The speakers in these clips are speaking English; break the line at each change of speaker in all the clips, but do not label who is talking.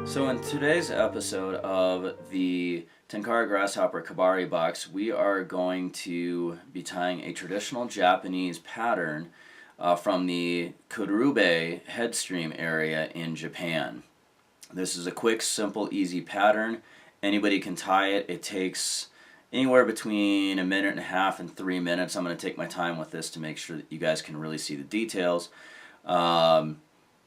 So in today's episode of the Tenkara Grasshopper Kebari Box, we are going to be tying a traditional Japanese pattern from the Kurobe Headstream area in Japan. This is a quick, simple, easy pattern. Anybody can tie it. It takes anywhere between a minute and a half and 3 minutes. I'm going to take my time with this to make sure that you guys can really see the details.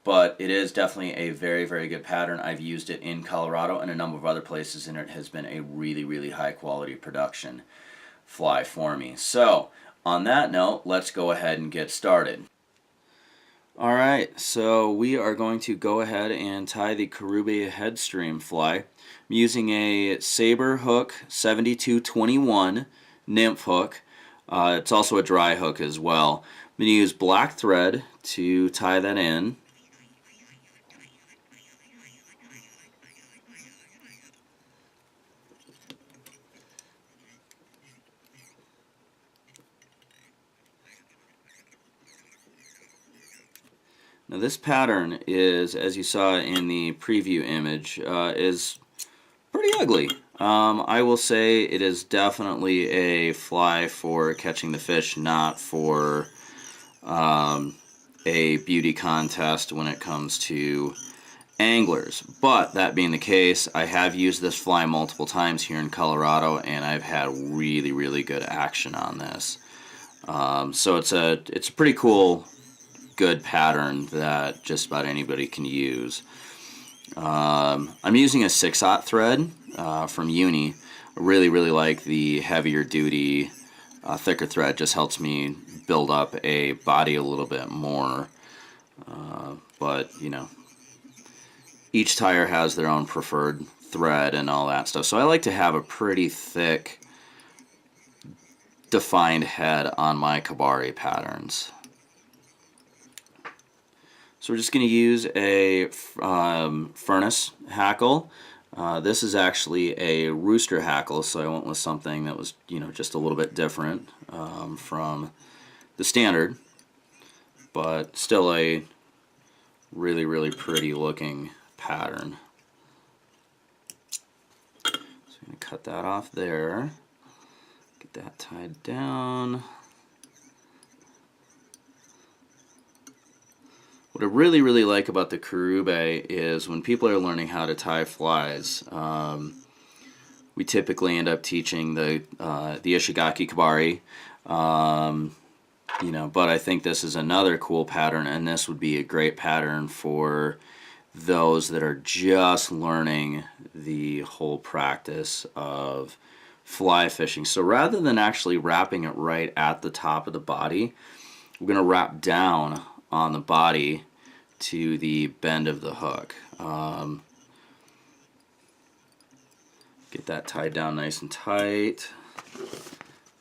But it is definitely a very, very good pattern. I've used it in Colorado and a number of other places, and it has been a really, really high quality production fly for me. So, on that note, let's go ahead and get started. Alright, so we are going to go ahead and tie the Kurobe Headstream fly. I'm using a Sabre hook 7221 nymph hook. It's also a dry hook as well. I'm going to use black thread to tie that in. Now this pattern is, as you saw in the preview image, is pretty ugly. I will say it is definitely a fly for catching the fish, not for a beauty contest when it comes to anglers. But that being the case, I have used this fly multiple times here in Colorado, and I've had really, really good action on this. So it's a pretty cool, good pattern that just about anybody can use. I'm using a 6/0 thread from Uni. I really, really like the heavier duty, thicker thread. Just helps me build up a body a little bit more. But you know, each tire has their own preferred thread and all that stuff. So I like to have a pretty thick, defined head on my Kebari patterns. So we're just going to use a furnace hackle. This is actually a rooster hackle, so I went with something that was, you know, just a little bit different from the standard, but still a really, really pretty looking pattern. So I'm going to cut that off there, get that tied down. What I really, really like about the Kurobe is when people are learning how to tie flies, we typically end up teaching the Ishigaki Kebari, you know, but I think this is another cool pattern, and this would be a great pattern for those that are just learning the whole practice of fly fishing. So rather than actually wrapping it right at the top of the body, we're going to wrap down on the body to the bend of the hook. Get that tied down nice and tight.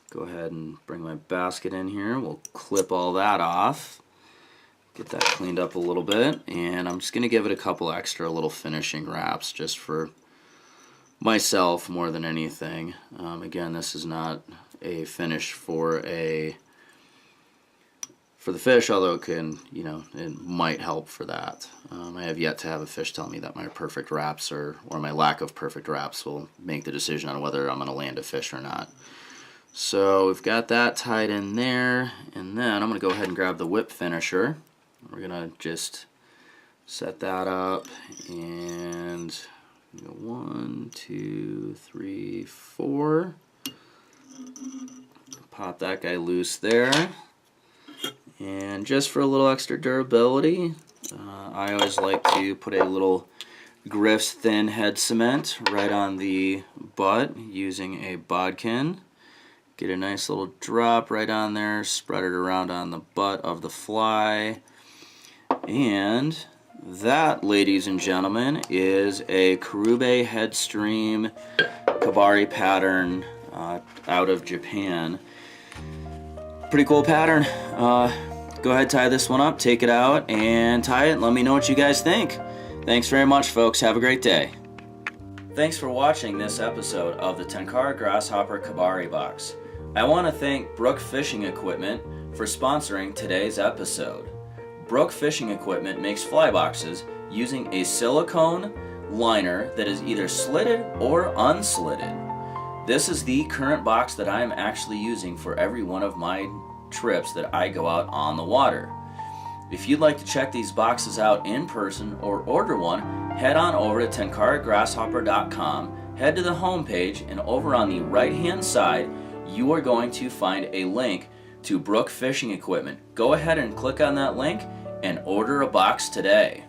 Go ahead and bring my basket in here. We'll clip all that off. Get that cleaned up a little bit, and I'm just going to give it a couple extra little finishing wraps just for myself more than anything. Again, this is not a finish for the fish, although it can, you know, it might help for that. I have yet to have a fish tell me that my perfect wraps or my lack of perfect wraps will make the decision on whether I'm going to land a fish or not. So we've got that tied in there, and then I'm going to go ahead and grab the whip finisher. We're going to just set that up, and 1, 2, 3, 4. Pop that guy loose there. And just for a little extra durability, I always like to put a little Griff's thin head cement right on the butt using a bodkin. Get a nice little drop right on there, spread it around on the butt of the fly. And that, ladies and gentlemen, is a Kurobe Headstream Kebari pattern out of Japan. Pretty cool pattern. Go ahead, tie this one up, take it out, and tie it, and let me know what you guys think. Thanks very much, folks. Have a great day. Thanks for watching this episode of the Tenkara Grasshopper Kebari Box. I want to thank Brook Fishing Equipment for sponsoring today's episode. Brook Fishing Equipment makes fly boxes using a silicone liner that is either slitted or unslitted. This is the current box that I am actually using for every one of my trips that I go out on the water. If you'd like to check these boxes out in person or order one, head on over to tenkaragrasshopper.com, head to the home page, and over on the right hand side you are going to find a link to Brook Fishing Equipment. Go ahead and click on that link and order a box today.